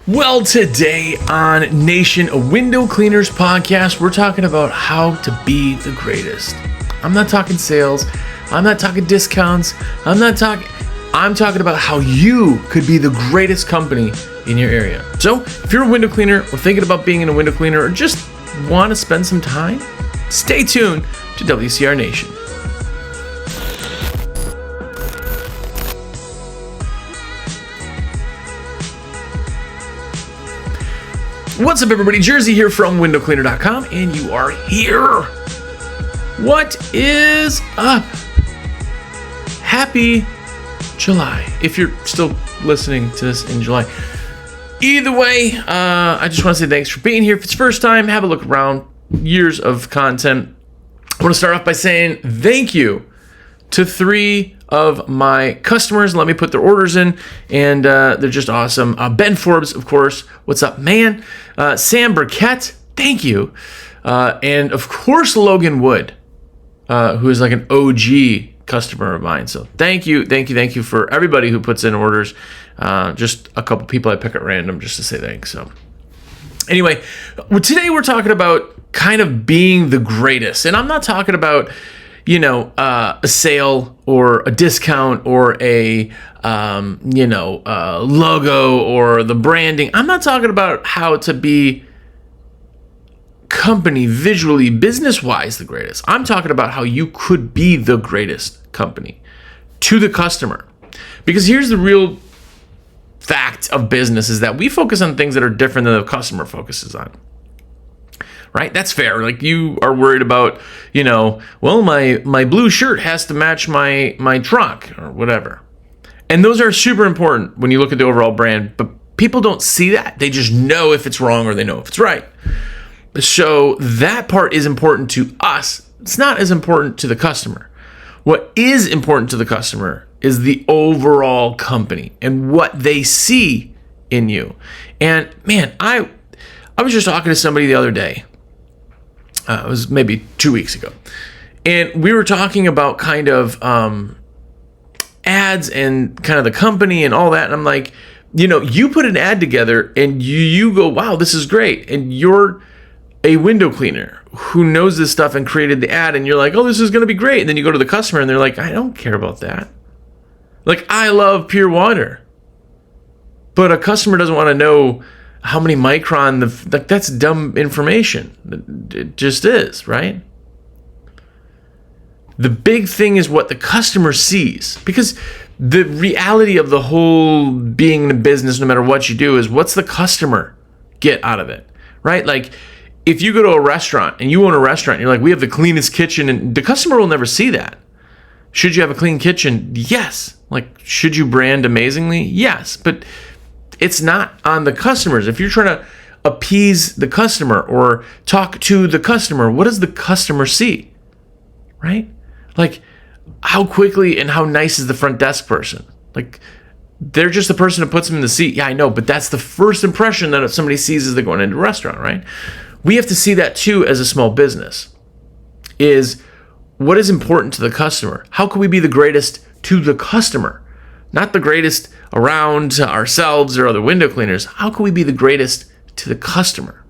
Well, today on Nation, a window cleaners podcast, we're talking about how to be the greatest. I'm not talking sales. I'm not talking discounts. I'm talking about how you could be the greatest company in your area. So if you're a window cleaner or thinking about being in a window cleaner or just want to spend some time, stay tuned to WCR Nation. What's up, everybody? Jersey here from windowcleaner.com, and you are here. What is up? Happy July, if you're still listening to this in July. Either way, I just want to say thanks for being here. If it's first time, have a look around. Years of content. I want to start off by saying thank you to 3 of my customers. Let me put their orders in, and they're just awesome. Ben Forbes, of course. What's up, man? Sam Burkett, thank you. And of course, Logan Wood, who is like an OG customer of mine. So thank you for everybody who puts in orders. Just a couple people I pick at random just to say thanks. So anyway, today we're talking about kind of being the greatest. And I'm not talking about a sale or a discount or a logo or the branding. I'm not talking about how to be company visually, business-wise the greatest. I'm talking about how you could be the greatest company to the customer. Because here's the real fact of business is that we focus on things that are different than the customer focuses on. Right? That's fair. Like you are worried about, my blue shirt has to match my truck or whatever. And those are super important when you look at the overall brand, but people don't see that. They just know if it's wrong or they know if it's right. So that part is important to us. It's not as important to the customer. What is important to the customer is the overall company and what they see in you. And man, I was just talking to somebody the other day. It was maybe 2 weeks ago. And we were talking about kind of ads and kind of the company and all that. And I'm like, you put an ad together and you go, wow, this is great. And you're a window cleaner who knows this stuff and created the ad. And you're like, oh, this is going to be great. And then you go to the customer and they're like, I don't care about that. Like, I love pure water. But a customer doesn't want to know how many micron, that's dumb information. It just is, right? The big thing is what the customer sees. Because the reality of the whole being in a business, no matter what you do, is what's the customer get out of it, right? Like, if you go to a restaurant and you own a restaurant, and you're like, we have the cleanest kitchen, and the customer will never see that. Should you have a clean kitchen? Yes. Like, should you brand amazingly? Yes. But it's not on the customers. If you're trying to appease the customer or talk to the customer, what does the customer see? Right? Like, how quickly and how nice is the front desk person? Like, they're just the person who puts them in the seat. Yeah, I know, but that's the first impression that somebody sees as they're going into a restaurant, right? We have to see that too as a small business. Is what is important to the customer? How can we be the greatest to the customer? Not the greatest around ourselves or other window cleaners. How can we be the greatest to the customer?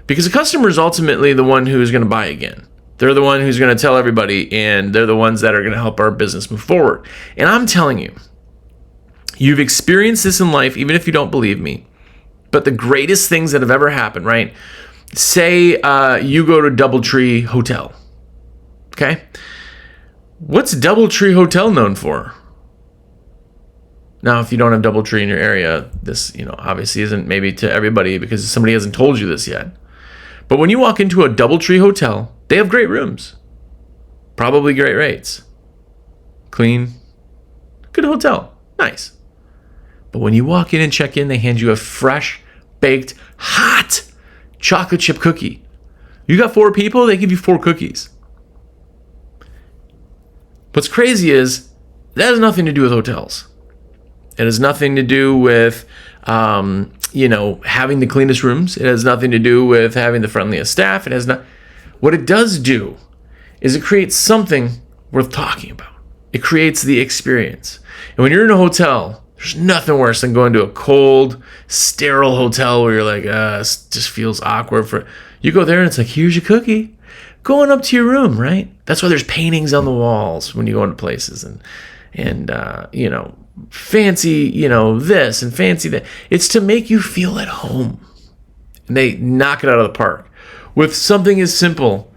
Because the customer is ultimately the one who's going to buy again. They're the one who's going to tell everybody, and they're the ones that are going to help our business move forward. And I'm telling you, you've experienced this in life, even if you don't believe me, but the greatest things that have ever happened, right? Say you go to DoubleTree Hotel, okay? What's DoubleTree Hotel known for? Now, if you don't have DoubleTree in your area, this, obviously isn't maybe to everybody because somebody hasn't told you this yet. But when you walk into a DoubleTree hotel, they have great rooms, probably great rates, clean, good hotel, nice. But when you walk in and check in, they hand you a fresh, baked, hot chocolate chip cookie. You got 4 people, they give you 4 cookies. What's crazy is that has nothing to do with hotels. It has nothing to do with, having the cleanest rooms. It has nothing to do with having the friendliest staff. It has not. What it does do is it creates something worth talking about. It creates the experience. And when you're in a hotel, There's nothing worse than going to a cold, sterile hotel where you're like, it just feels awkward. You go there and it's like, here's your cookie. Going up to your room, right? That's why there's paintings on the walls when you go into places and fancy, this and fancy that. It's to make you feel at home. And they knock it out of the park with something as simple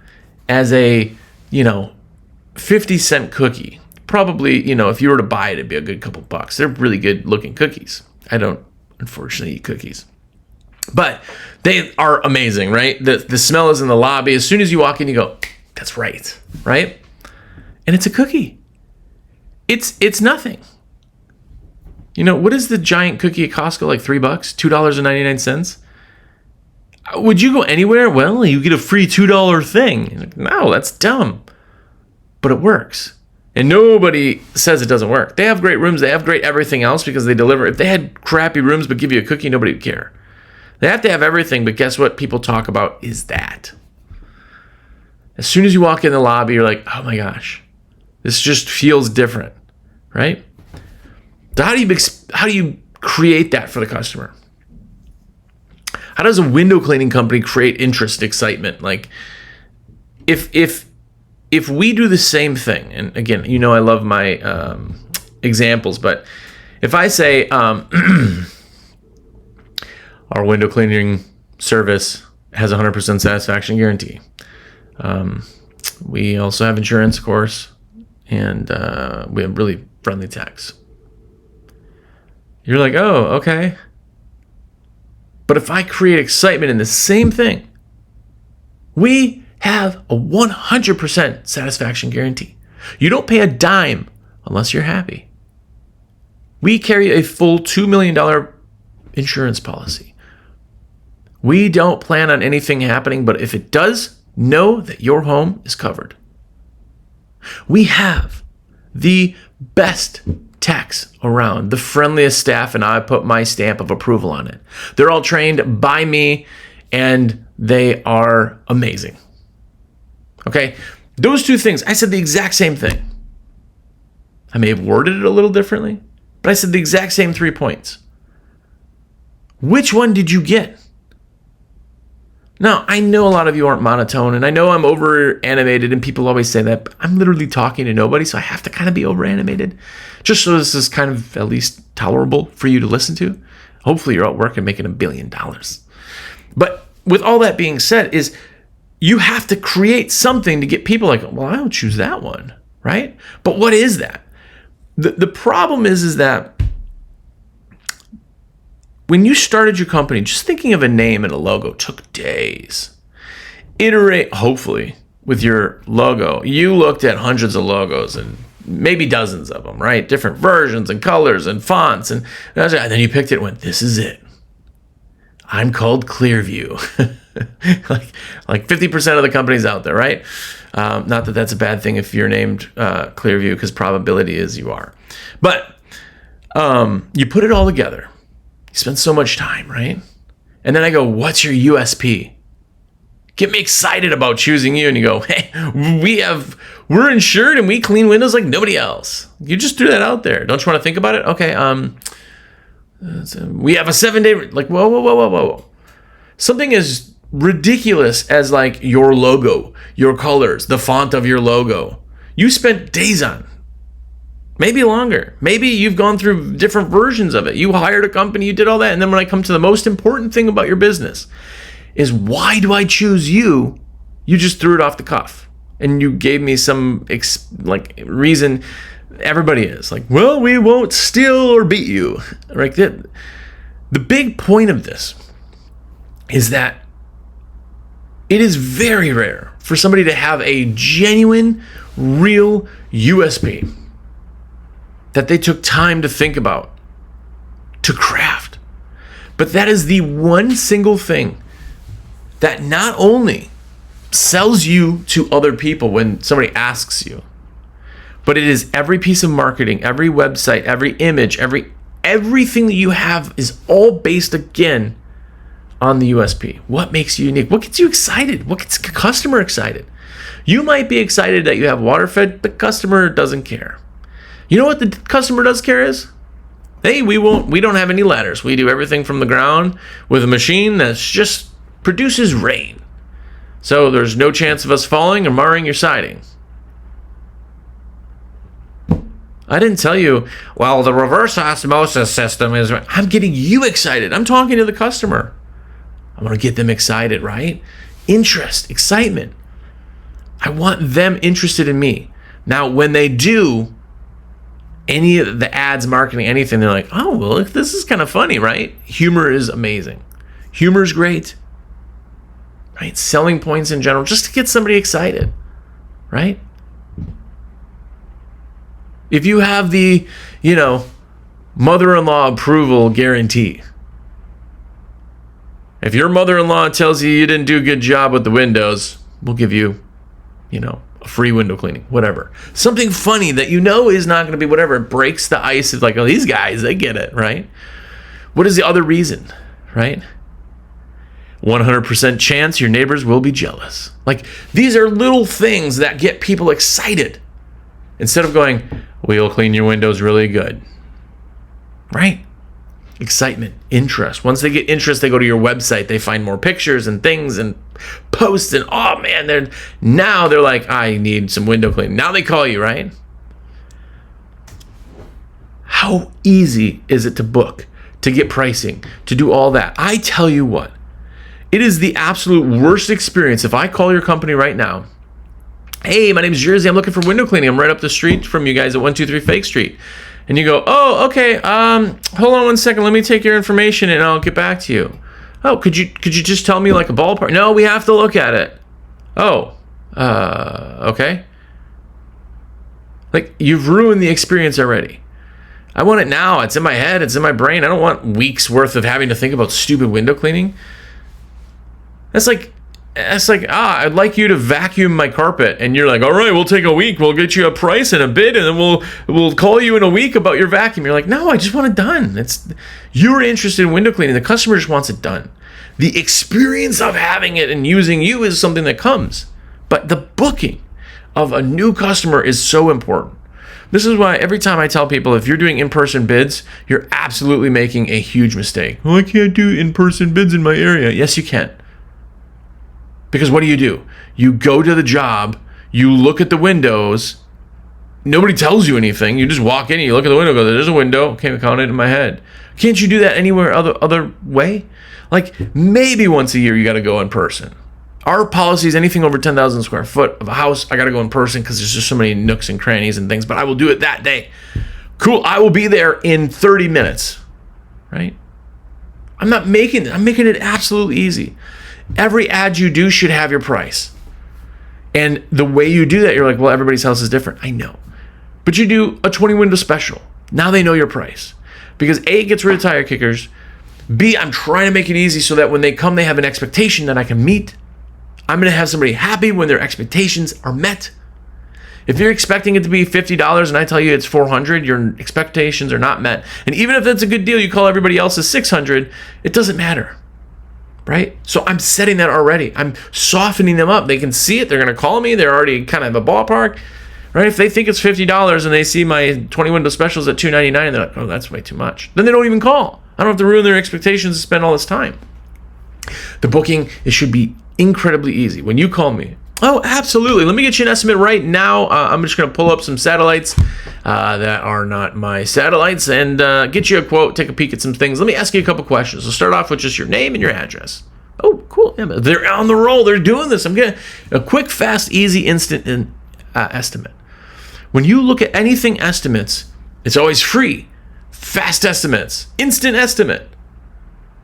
as a, 50-cent cookie. Probably, if you were to buy it, it'd be a good couple bucks. They're really good looking cookies. I don't, unfortunately, eat cookies. But they are amazing, right? The smell is in the lobby. As soon as you walk in, you go, that's right? And it's a cookie. It's nothing. What is the giant cookie at Costco? Like $3, $2.99? Would you go anywhere? Well, you get a free $2 thing. Like, no, that's dumb. But it works. And nobody says it doesn't work. They have great rooms. They have great everything else because they deliver. If they had crappy rooms but give you a cookie, nobody would care. They have to have everything, but guess what people talk about is that. As soon as you walk in the lobby, you're like, oh my gosh, this just feels different, right? So how do you create that for the customer? How does a window cleaning company create interest, excitement? Like, if we do the same thing, and again, I love my examples, but if I say our window cleaning service has 100% satisfaction guarantee. We also have insurance, of course, and we have really friendly techs. You're like, oh, okay. But if I create excitement in the same thing, we have a 100% satisfaction guarantee. You don't pay a dime unless you're happy. We carry a full $2 million insurance policy. We don't plan on anything happening, but if it does, know that your home is covered. We have the best techs around, the friendliest staff, and I put my stamp of approval on it. They're all trained by me, and they are amazing. Okay? Those two things, I said the exact same thing. I may have worded it a little differently, but I said the exact same 3 points. Which one did you get? Now, I know a lot of you aren't monotone, and I know I'm over-animated, and people always say that, but I'm literally talking to nobody, so I have to kind of be over-animated, just so this is kind of at least tolerable for you to listen to. Hopefully you're at work and making $1 billion. But with all that being said, is you have to create something to get people like, well, I don't choose that one, right? But what is that? The problem is that when you started your company, just thinking of a name and a logo took days. Iterate, hopefully, with your logo. You looked at hundreds of logos and maybe dozens of them, right? Different versions and colors and fonts. And then you picked it and went, this is it. I'm called Clearview. like 50% of the companies out there, right? Not that that's a bad thing if you're named Clearview, because probability is you are. But you put it all together. You spend so much time, right? And then I go, what's your USP? Get me excited about choosing you. And you go, hey, we're insured and we clean windows like nobody else. You just threw that out there. Don't you want to think about it? Okay, we have a 7-day, like, whoa. Something as ridiculous as like your logo, your colors, the font of your logo. You spent days on. Maybe longer. Maybe you've gone through different versions of it. You hired a company, you did all that. And then when I come to the most important thing about your business is, why do I choose you? You just threw it off the cuff. And you gave me some reason. Everybody is like, well, we won't steal or beat you. Right? The big point of this is that it is very rare for somebody to have a genuine, real USP that they took time to think about, to craft. But that is the one single thing that not only sells you to other people when somebody asks you, but it is every piece of marketing, every website, every image, everything that you have is all based, again, on the USP. What makes you unique? What gets you excited? What gets the customer excited? You might be excited that you have water fed, the customer doesn't care. You know what the customer does care is? Hey, we don't have any ladders. We do everything from the ground with a machine that just produces rain. So there's no chance of us falling or marring your siding. I didn't tell you, well, the reverse osmosis system is... I'm getting you excited. I'm talking to the customer. I want to get them excited, right? Interest, excitement. I want them interested in me. Now, when they do any of the ads, marketing, anything, they're like, oh, well, look, this is kind of funny, right? Humor is amazing. Humor is great, right? Selling points in general, just to get somebody excited, right? If you have the, mother-in-law approval guarantee, if your mother-in-law tells you didn't do a good job with the windows, we'll give you, a free window cleaning, whatever. Something funny that is not going to be whatever. It breaks the ice. It's like, oh, these guys, they get it, right? What is the other reason, right? 100% chance your neighbors will be jealous. Like, these are little things that get people excited. Instead of going, we'll clean your windows really good. Right? Excitement, interest. Once they get interest, they go to your website. They find more pictures and things and posts. And oh man, they're like, I need some window cleaning. Now they call you, right? How easy is it to book, to get pricing, to do all that? I tell you what, it is the absolute worst experience if I call your company right now. Hey, my name is Jersey. I'm looking for window cleaning. I'm right up the street from you guys at 123 Fake Street. And you go, oh, okay. Hold on 1 second. Let me take your information and I'll get back to you. Oh, could you just tell me like a ballpark? No, we have to look at it. Oh, okay. Like, you've ruined the experience already. I want it now. It's in my head. It's in my brain. I don't want weeks worth of having to think about stupid window cleaning. That's like, I'd like you to vacuum my carpet, and you're like, all right, we'll take a week. We'll get you a price and a bid, and then we'll call you in a week about your vacuum. You're like, no, I just want it done. You're interested in window cleaning. The customer just wants it done. The experience of having it and using you is something that comes, but the booking of a new customer is so important. This is why every time I tell people, if you're doing in-person bids, you're absolutely making a huge mistake. Well, I can't do in-person bids in my area. Yes, you can. Because what do? You go to the job, you look at the windows, nobody tells you anything. You just walk in and you look at the window, go, there's a window, okay, count it in my head. Can't you do that anywhere other way? Like, maybe once a year you got to go in person. Our policy is anything over 10,000 square foot of a house, I got to go in person because there's just so many nooks and crannies and things, but I will do it that day. Cool, I will be there in 30 minutes, right? I'm making it absolutely easy. Every ad you do should have your price. And the way you do that, you're like, well, everybody's house is different. I know. But you do a 20 window special. Now they know your price. Because A, it gets rid of tire kickers. B, I'm trying to make it easy so that when they come, they have an expectation that I can meet. I'm going to have somebody happy when their expectations are met. If you're expecting it to be $50 and I tell you it's $400, your expectations are not met. And even if that's a good deal, you call everybody else as $600, it doesn't matter. Right? So I'm setting that already. I'm softening them up. They can see it. They're going to call me. They're already kind of a ballpark. Right? If they think it's $50 and they see my 20 window specials at $299, they're like, oh, that's way too much. Then they don't even call. I don't have to ruin their expectations and spend all this time. The booking, it should be incredibly easy. When you call me, oh, absolutely. Let me get you an estimate right now. I'm just going to pull up some satellites that are not my satellites and get you a quote, take a peek at some things. Let me ask you a couple questions. So start off with just your name and your address. Oh, cool. Yeah, they're on the roll. They're doing this. I'm getting a quick, fast, easy, instant estimate. When you look at anything estimates, it's always free. Fast estimates. Instant estimate.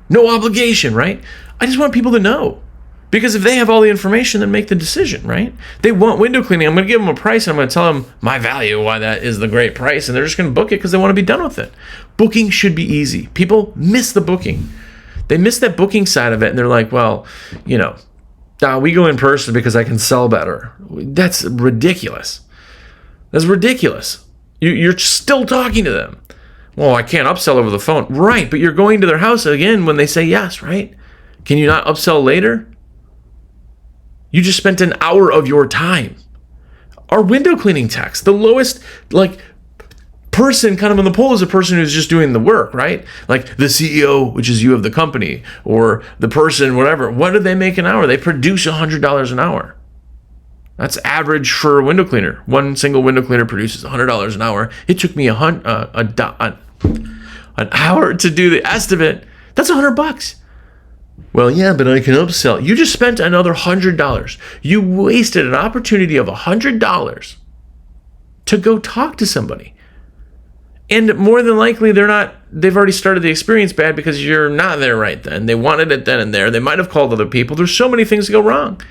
No obligation, right? I just want people to know. Because if they have all the information, then make the decision, right? They want window cleaning. I'm going to give them a price, and I'm going to tell them my value, why that is the great price, and they're just going to book it because they want to be done with it. Booking should be easy. People miss the booking. They miss that booking side of it, and they're like, well, we go in person because I can sell better. That's ridiculous. That's ridiculous. You're still talking to them. Well, I can't upsell over the phone. Right, but you're going to their house again when they say yes, right? Can you not upsell later? You just spent an hour of your time. Our window cleaning techs, the lowest person kind of on the pole is a person who's just doing the work, right? Like the CEO, which is you of the company, or the person, whatever. What do they make an hour? They produce $100 an hour. That's average for a window cleaner. One single window cleaner produces $100 an hour. It took me an hour to do the estimate. That's $100. Well, yeah, but I can upsell. You just spent another $100. You wasted an opportunity of $100 to go talk to somebody. And more than likely, they've already started the experience bad because you're not there right then. They wanted it then and there. They might have called other people. There's so many things to go wrong.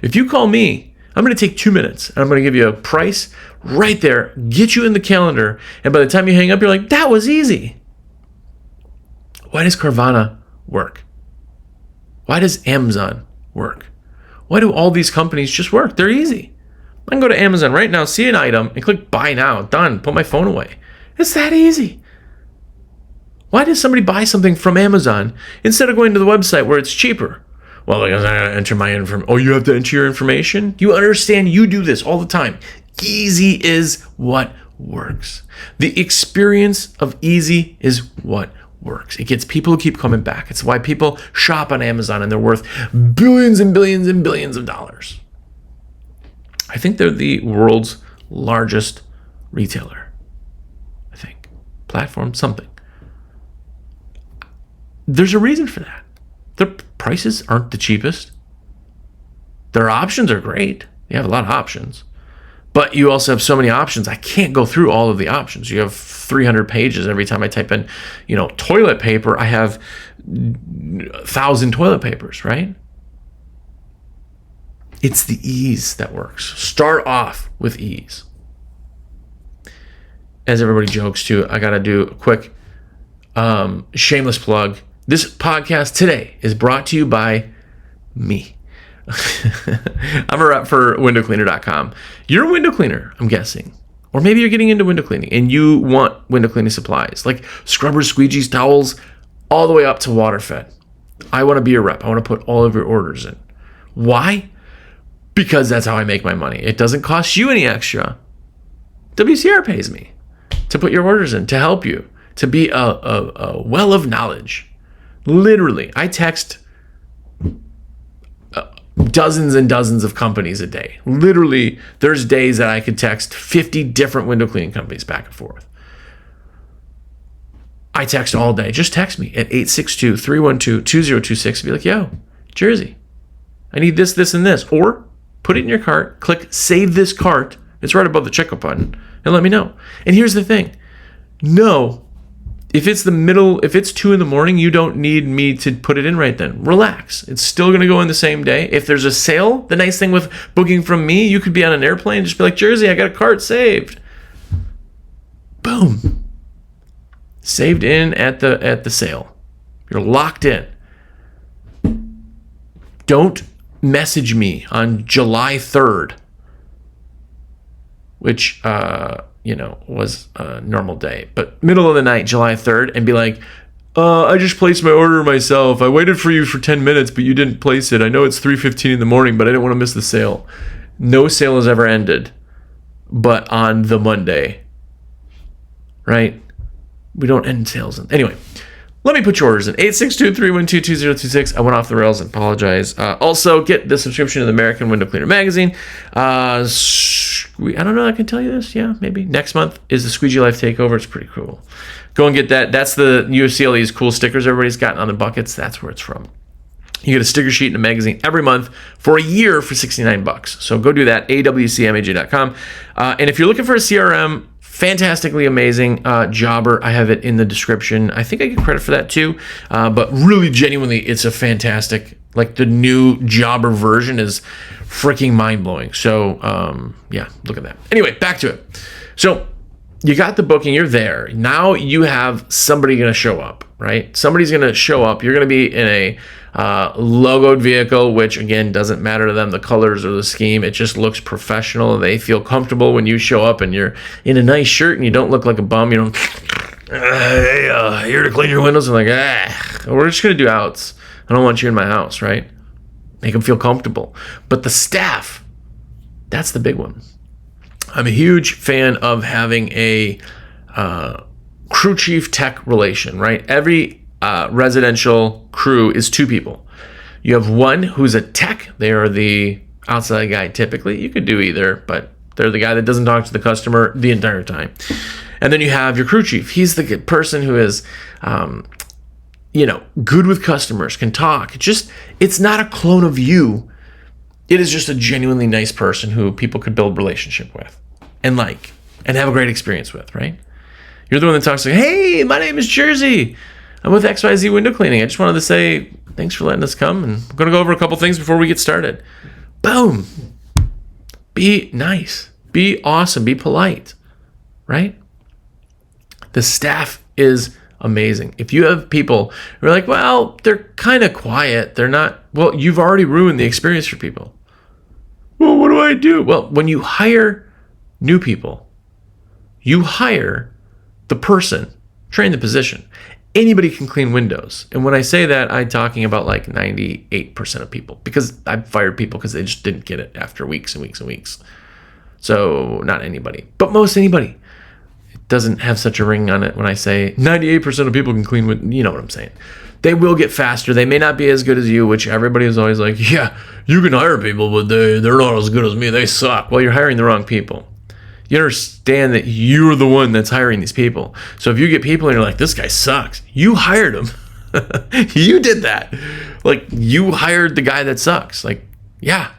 If you call me, I'm going to take 2 minutes and I'm going to give you a price right there, get you in the calendar. And by the time you hang up, you're like, that was easy. Why does Carvana work? Why does Amazon work? Why do all these companies just work? They're easy. I can go to Amazon right now, see an item, and click buy now. Done. Put my phone away. It's that easy. Why does somebody buy something from Amazon instead of going to the website where it's cheaper? Well, because I gotta enter my information. Oh, you have to enter your information? You understand you do this all the time. Easy is what works. The experience of easy is what works. It gets people to keep coming back. It's why people shop on Amazon and they're worth billions and billions and billions of dollars. I think they're the world's largest retailer. I think. Platform, something. There's a reason for that. Their prices aren't the cheapest. Their options are great. You have a lot of options. But you also have so many options. I can't go through all of the options. You have 300 pages. Every time I type in, toilet paper, I have 1,000 toilet papers, right? It's the ease that works. Start off with ease. As everybody jokes too, I got to do a quick shameless plug. This podcast today is brought to you by me. I'm a rep for windowcleaner.com. You're a window cleaner, I'm guessing. Or maybe you're getting into window cleaning and you want window cleaning supplies like scrubbers, squeegees, towels, all the way up to water fed. I want to be a rep. I want to put all of your orders in. Why? Because that's how I make my money. It doesn't cost you any extra. WCR pays me to put your orders in, to help you, to be a well of knowledge. Literally, I text dozens and dozens of companies a day. Literally, there's days that I could text 50 different window cleaning companies back and forth. I text all day. Just text me at 862-312-2026 and be like, yo, Jersey, I need this, this, and this. Or put it in your cart, click save this cart. It's right above the checkout button, and let me know. And here's the thing. No, if it's 2 a.m, you don't need me to put it in right then. Relax. It's still going to go in the same day. If there's a sale, the nice thing with booking from me, you could be on an airplane, just be like, Jersey, I got a cart saved. Boom. Saved in at the sale. You're locked in. Don't message me on July 3rd, which was a normal day, but middle of the night, July 3rd, and be like, I just placed my order myself. I waited for you for 10 minutes, but you didn't place it. I know it's 3:15 in the morning, but I didn't want to miss the sale. No sale has ever ended, but on the Monday, right? We don't end sales. Anyway, let me put your orders in. 862-312-2026. I went off the rails and apologize. Also, get the subscription to the American Window Cleaner magazine. I don't know. I can tell you this. Yeah, maybe. Next month is the Squeegee Life Takeover. It's pretty cool. Go and get that. That's the UCLE's cool stickers everybody's gotten on the buckets. That's where it's from. You get a sticker sheet in a magazine every month for a year for $69. So go do that. awcmaj.com. And if you're looking for a CRM, fantastically amazing Jobber. I have it in the description. I think I get credit for that too. But really, genuinely, it's a fantastic, the new Jobber version is freaking mind-blowing. So, look at that. Anyway, back to it. So you got the booking. You're there. Now you have somebody going to show up, right? Somebody's going to show up. You're going to be in a logoed vehicle, which again doesn't matter to them, the colors or the scheme. It just looks professional. They feel comfortable when you show up and you're in a nice shirt and you don't look like a bum. You don't here to clean your windows. And we're just gonna do outs. I don't want you in my house, right? Make them feel comfortable. But the staff, that's the big one. I'm a huge fan of having a crew chief tech relation, right? Every residential crew is two people. You have one who's a tech. They are the outside guy typically. You could do either, but they're the guy that doesn't talk to the customer the entire time. And then you have your crew chief. He's the person who is, good with customers, can talk. It's not a clone of you. It is just a genuinely nice person who people could build relationship with and have a great experience with, right? You're the one that talks like, hey, my name is Jersey. I'm with XYZ Window Cleaning. I just wanted to say thanks for letting us come, and I'm going to go over a couple things before we get started. Boom. Be nice. Be awesome. Be polite, right? The staff is amazing. If you have people who are like, well, they're kind of quiet. They're not, well, you've already ruined the experience for people. Well, what do I do? Well, when you hire new people, you hire the person, train the position. Anybody can clean windows. And when I say that, I'm talking about like 98% of people, because I've fired people because they just didn't get it after weeks and weeks and weeks. So not anybody, but most anybody. It doesn't have such a ring on it when I say 98% of people can clean windows. You know what I'm saying. They will get faster. They may not be as good as you, which everybody is always like, yeah, you can hire people, but they're not as good as me. They suck. Well, you're hiring the wrong people. You understand that you're the one that's hiring these people. So if you get people and you're like, this guy sucks, you hired him. You did that. Like, you hired the guy that sucks. Like, yeah,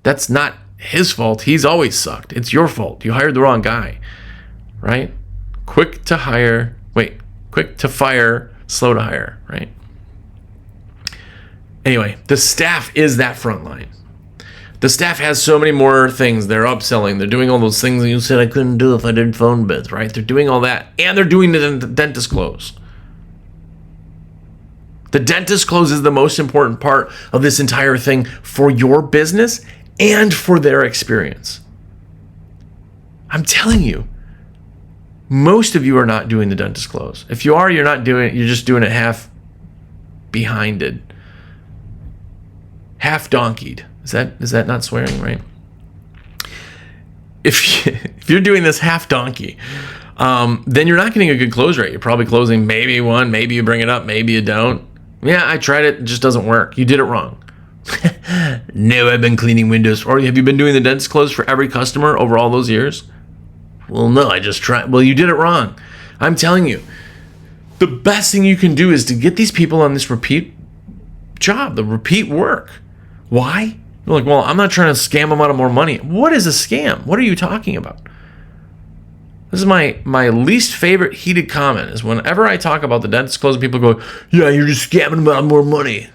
that's not his fault. He's always sucked. It's your fault. You hired the wrong guy, right? Quick to fire, slow to hire, right? Anyway, the staff is that front line. The staff has so many more things. They're upselling. They're doing all those things that you said I couldn't do if I did phone bids, right? They're doing all that. And they're doing the dentist close. The dentist close is the most important part of this entire thing for your business and for their experience. I'm telling you, most of you are not doing the dentist close. If you are, you're just doing it half behinded. Half donkeyed. Is that not swearing, right? If you're doing this half donkey, then you're not getting a good close rate. You're probably closing maybe one, maybe you bring it up, maybe you don't. Yeah, I tried it just doesn't work. You did it wrong. No, I've been cleaning windows. Or have you been doing the dentist close for every customer over all those years? Well, no, I just tried. Well, you did it wrong. I'm telling you, the best thing you can do is to get these people on this repeat job, the repeat work. Why? You're like, well, I'm not trying to scam them out of more money. What is a scam? What are you talking about? This is my least favorite heated comment is whenever I talk about the dentist closing, people go, yeah, you're just scamming them out of more money.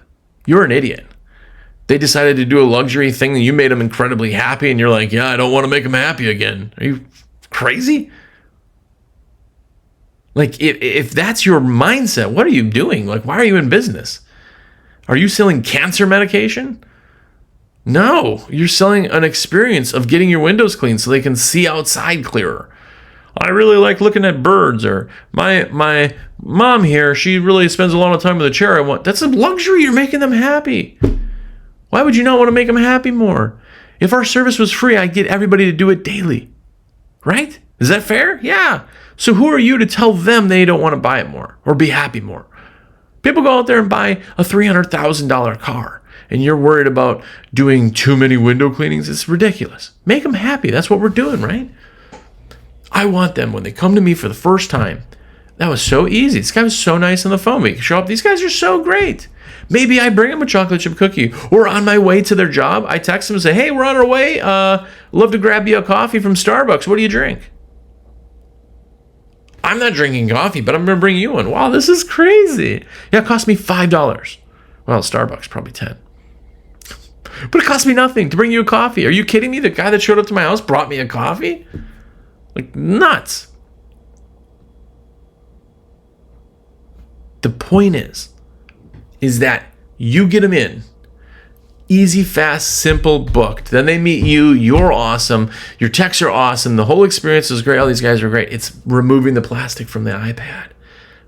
You're an idiot. They decided to do a luxury thing and you made them incredibly happy and you're like, yeah, I don't want to make them happy again. Are you crazy? Like, if that's your mindset, what are you doing? Like, why are you in business? Are you selling cancer medication? No, you're selling an experience of getting your windows clean so they can see outside clearer. I really like looking at birds, or my mom here, she really spends a lot of time with a chair. That's a luxury. You're making them happy. Why would you not want to make them happy more? If our service was free, I'd get everybody to do it daily. Right? Is that fair? Yeah. So who are you to tell them they don't want to buy it more or be happy more? People go out there and buy a $300,000 car. And you're worried about doing too many window cleanings. It's ridiculous. Make them happy. That's what we're doing, right? I want them when they come to me for the first time. That was so easy. This guy was so nice on the phone. We can show up. These guys are so great. Maybe I bring them a chocolate chip cookie. Or on my way to their job, I text them and say, hey, we're on our way. Love to grab you a coffee from Starbucks. What do you drink? I'm not drinking coffee, but I'm going to bring you one. Wow, this is crazy. Yeah, it cost me $5. Well, Starbucks, probably 10. But it cost me nothing to bring you a coffee. Are you kidding me? The guy that showed up to my house brought me a coffee? Like, nuts. The point is that you get them in. Easy, fast, simple, booked. Then they meet you. You're awesome. Your techs are awesome. The whole experience is great. All these guys are great. It's removing the plastic from the iPad,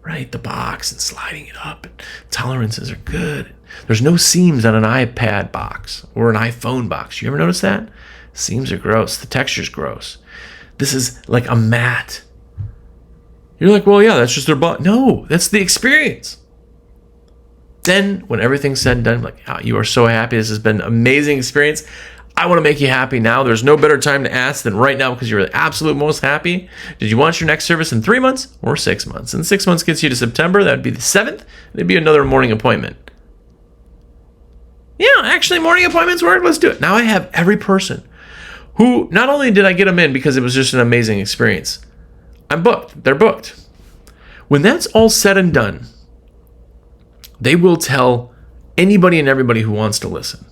right? The box and sliding it up. Tolerances are good. There's no seams on an iPad box or an iPhone box. You ever notice that? Seams are gross. The texture's gross. This is like a matte. You're like, well, yeah, that's just their bot. No, that's the experience. Then when everything's said and done, like, oh, you are so happy. This has been an amazing experience. I want to make you happy now. There's no better time to ask than right now because you're the absolute most happy. Did you want your next service in 3 months or 6 months? And 6 months gets you to September. That would be the 7th. It'd be another morning appointment. Yeah, actually, morning appointments work. Let's do it. Now I have every person who, not only did I get them in because it was just an amazing experience, I'm booked. They're booked. When that's all said and done, they will tell anybody and everybody who wants to listen.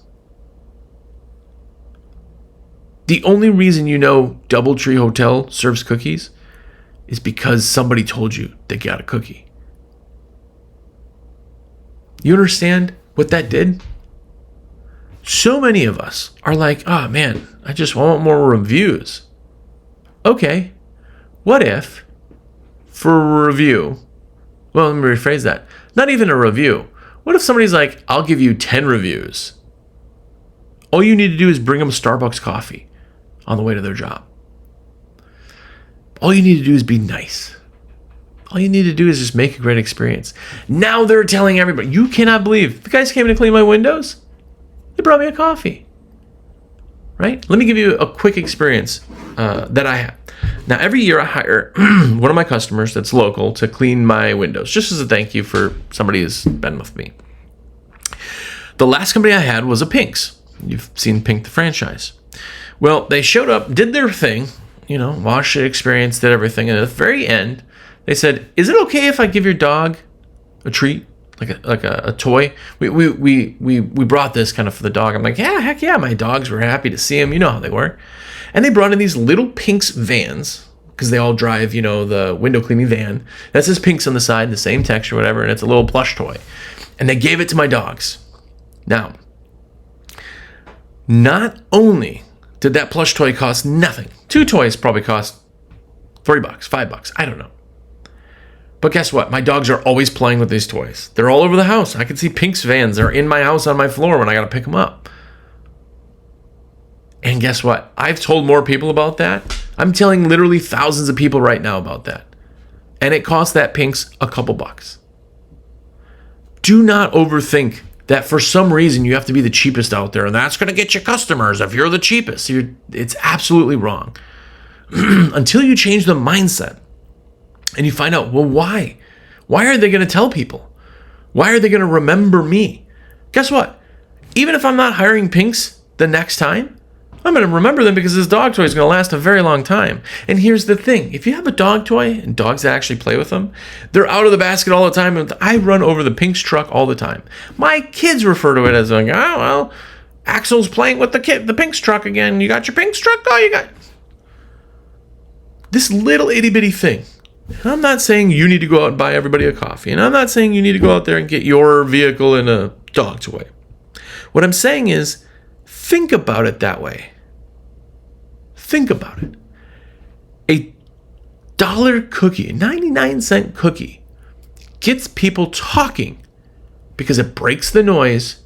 The only reason you know Doubletree Hotel serves cookies is because somebody told you they got a cookie. You understand what that did? So many of us are like, oh man, I just want more reviews. Okay, what if for a review, well, let me rephrase that. Not even a review. What if somebody's like, I'll give you 10 reviews. All you need to do is bring them a Starbucks coffee on the way to their job. All you need to do is be nice. All you need to do is just make a great experience. Now they're telling everybody, you cannot believe the guys came in to clean my windows. They brought me a coffee. Right? Let me give you a quick experience that I have. Now, every year I hire one of my customers that's local to clean my windows, just as a thank you for somebody who's been with me. The last company I had was a Pink's. You've seen Pink the franchise. Well, they showed up, did their thing, washed the experience, did everything. And at the very end, they said, is it okay if I give your dog a treat? Like a toy. We brought this kind of for the dog. I'm like, yeah, heck yeah, my dogs were happy to see him. You know how they were. And they brought in these little Pink's vans because they all drive, the window cleaning van. That says Pink's on the side, the same texture, whatever, and it's a little plush toy. And they gave it to my dogs. Now, not only did that plush toy cost nothing, 2 toys probably cost $3, $5, I don't know. But guess what? My dogs are always playing with these toys. They're all over the house. I can see Pink's vans. They're in my house on my floor when I got to pick them up. And guess what? I've told more people about that. I'm telling literally thousands of people right now about that. And it cost that Pink's a couple bucks. Do not overthink that for some reason you have to be the cheapest out there and that's going to get you customers if you're the cheapest. It's absolutely wrong. Until you change the mindset. And you find out, well, why? Why are they going to tell people? Why are they going to remember me? Guess what? Even if I'm not hiring Pink's the next time, I'm going to remember them because this dog toy is going to last a very long time. And here's the thing. If you have a dog toy and dogs that actually play with them, they're out of the basket all the time. And I run over the Pink's truck all the time. My kids refer to it as like, oh, well, Axel's playing with the Pink's truck again. You got your Pink's truck? Oh, you got this little itty bitty thing. And I'm not saying you need to go out and buy everybody a coffee. And I'm not saying you need to go out there and get your vehicle in a dog toy. What I'm saying is, think about it that way. Think about it. A $1 cookie, a 99-cent cookie, gets people talking because it breaks the noise.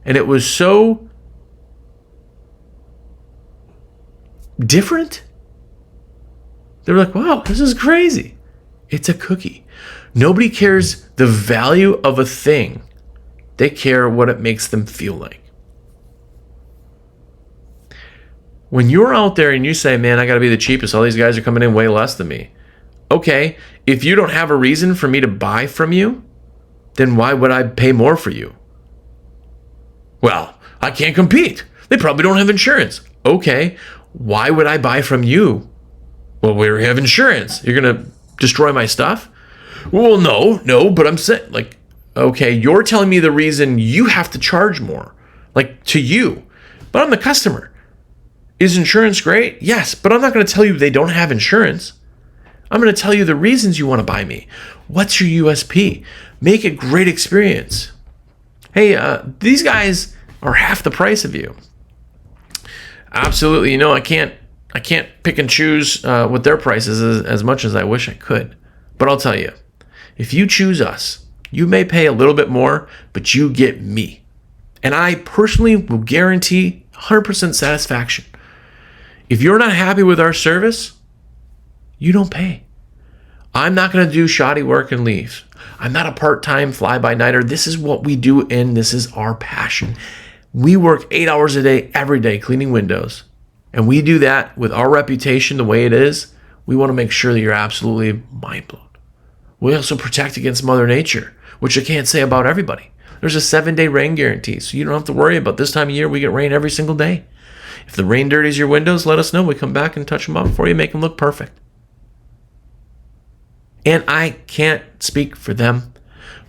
And it was so different. They were like, wow, this is crazy. It's a cookie. Nobody cares the value of a thing. They care what it makes them feel like. When you're out there and you say, man, I got to be the cheapest. All these guys are coming in way less than me. Okay, if you don't have a reason for me to buy from you, then why would I pay more for you? Well, I can't compete. They probably don't have insurance. Okay, why would I buy from you? Well, we have insurance. You're going to destroy my stuff? Well, no, but I'm saying, like, okay, you're telling me the reason you have to charge more, like, to you, but I'm the customer. Is insurance great? Yes, but I'm not going to tell you they don't have insurance. I'm going to tell you the reasons you want to buy me. What's your USP? Make a great experience. Hey, these guys are half the price of you. Absolutely, I can't pick and choose what their prices is as much as I wish I could. But I'll tell you, if you choose us, you may pay a little bit more, but you get me. And I personally will guarantee 100% satisfaction. If you're not happy with our service, you don't pay. I'm not going to do shoddy work and leave. I'm not a part-time fly-by-nighter. This is what we do, and this is our passion. We work 8 hours a day, every day, cleaning windows. And we do that with our reputation the way it is. We want to make sure that you're absolutely mind-blown. We also protect against Mother Nature, which I can't say about everybody. There's a 7-day rain guarantee, so you don't have to worry about this time of year. We get rain every single day. If the rain dirties your windows, let us know. We come back and touch them up for you, make them look perfect. And I can't speak for them,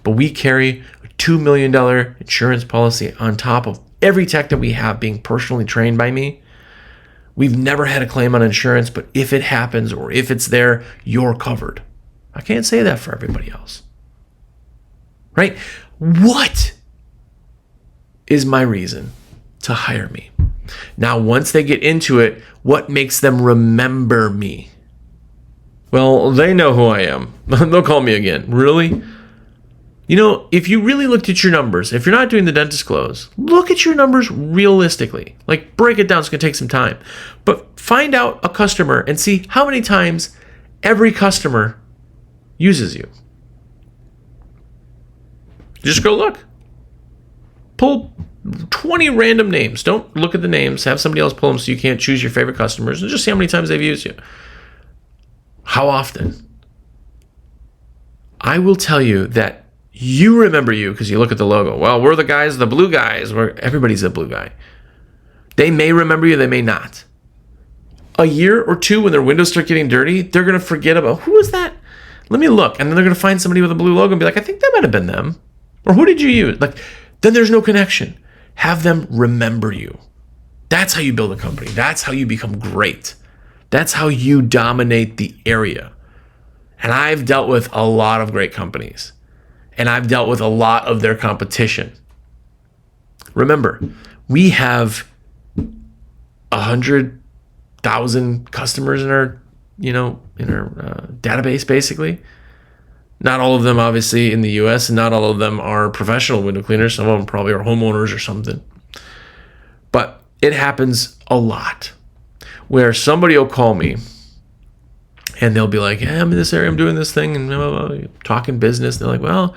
but we carry a $2 million insurance policy on top of every tech that we have being personally trained by me. We've never had a claim on insurance, but if it happens or if it's there, you're covered. I can't say that for everybody else. Right? What is my reason to hire me? Now, once they get into it, what makes them remember me? Well, they know who I am. They'll call me again. Really? You know, if you really looked at your numbers, if you're not doing the dentist close, look at your numbers realistically. Like, break it down. It's going to take some time. But find out a customer and see how many times every customer uses you. Just go look. Pull 20 random names. Don't look at the names. Have somebody else pull them so you can't choose your favorite customers. And just see how many times they've used you. How often? I will tell you that you remember you because you look at the logo. Well, we're the guys, the blue guys. Everybody's a blue guy. They may remember you, they may not. A year or two when their windows start getting dirty, they're going to forget about, who was that? Let me look. And then they're going to find somebody with a blue logo and be like, I think that might have been them. Or who did you use? Like, then there's no connection. Have them remember you. That's how you build a company. That's how you become great. That's how you dominate the area. And I've dealt with a lot of great companies. And I've dealt with a lot of their competition. Remember, we have 100,000 customers in our database, basically. Not all of them, obviously, in the U.S., and not all of them are professional window cleaners. Some of them probably are homeowners or something. But it happens a lot where somebody will call me and they'll be like, yeah, I'm in this area, I'm doing this thing, and blah, blah, blah, talking business. And they're like, well,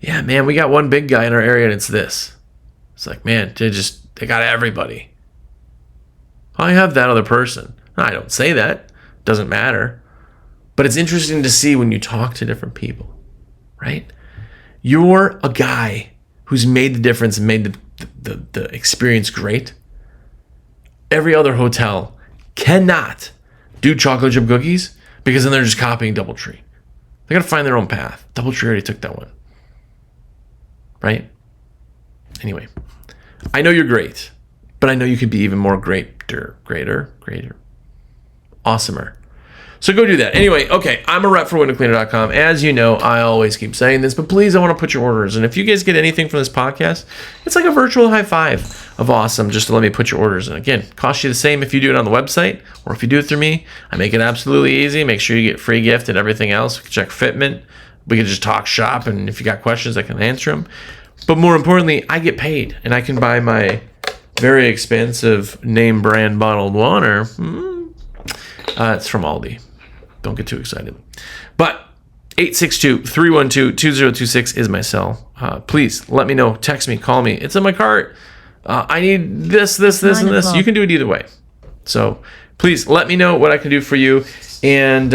yeah, man, we got one big guy in our area and it's this. It's like, man, they got everybody. I have that other person. I don't say that. Doesn't matter. But it's interesting to see when you talk to different people, right? You're a guy who's made the difference and made the experience great. Every other hotel cannot do chocolate chip cookies because then they're just copying DoubleTree. They got to find their own path. DoubleTree already took that one, right? Anyway, I know you're great, but I know you could be even more greater, awesomer. So go do that. Anyway, okay, I'm a rep for windowcleaner.com. As you know, I always keep saying this, but please, I want to put your orders. And if you guys get anything from this podcast, it's like a virtual high five of awesome just to let me put your orders in. Again, costs you the same if you do it on the website or if you do it through me. I make it absolutely easy. Make sure you get free gift and everything else. Check fitment. We can just talk shop, and if you got questions, I can answer them. But more importantly, I get paid, and I can buy my very expensive name brand bottled water. It's from Aldi. Don't get too excited. But 862-312-2026 is my cell. Please let me know. Text me. Call me. It's in my cart. I need this, and this. You can do it either way. So please let me know what I can do for you. And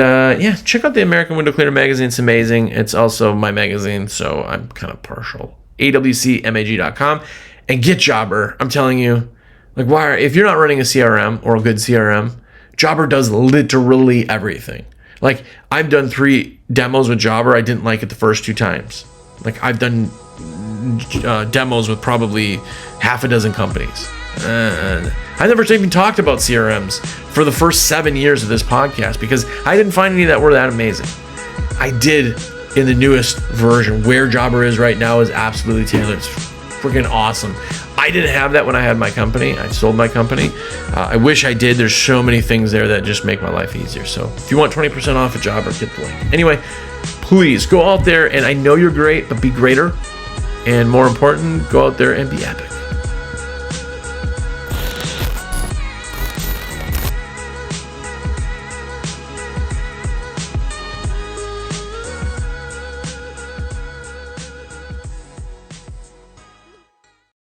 check out the American Window Cleaner magazine. It's amazing. It's also my magazine, so I'm kind of partial. awcmag.com. And get Jobber. I'm telling you. If you're not running a CRM or a good CRM, Jobber does literally everything. I've done 3 demos with Jobber. I didn't like it the first 2 times. I've done demos with probably half a dozen companies. I never even talked about CRMs for the first 7 years of this podcast because I didn't find any that were that amazing. I did in the newest version. Where Jobber is right now is absolutely tailored. It's freaking awesome. I didn't have that when I had my company. I sold my company. I wish I did. There's so many things there that just make my life easier. So if you want 20% off a Jobber, get the link. Anyway, please go out there, and I know you're great, but be greater. And more important, go out there and be epic.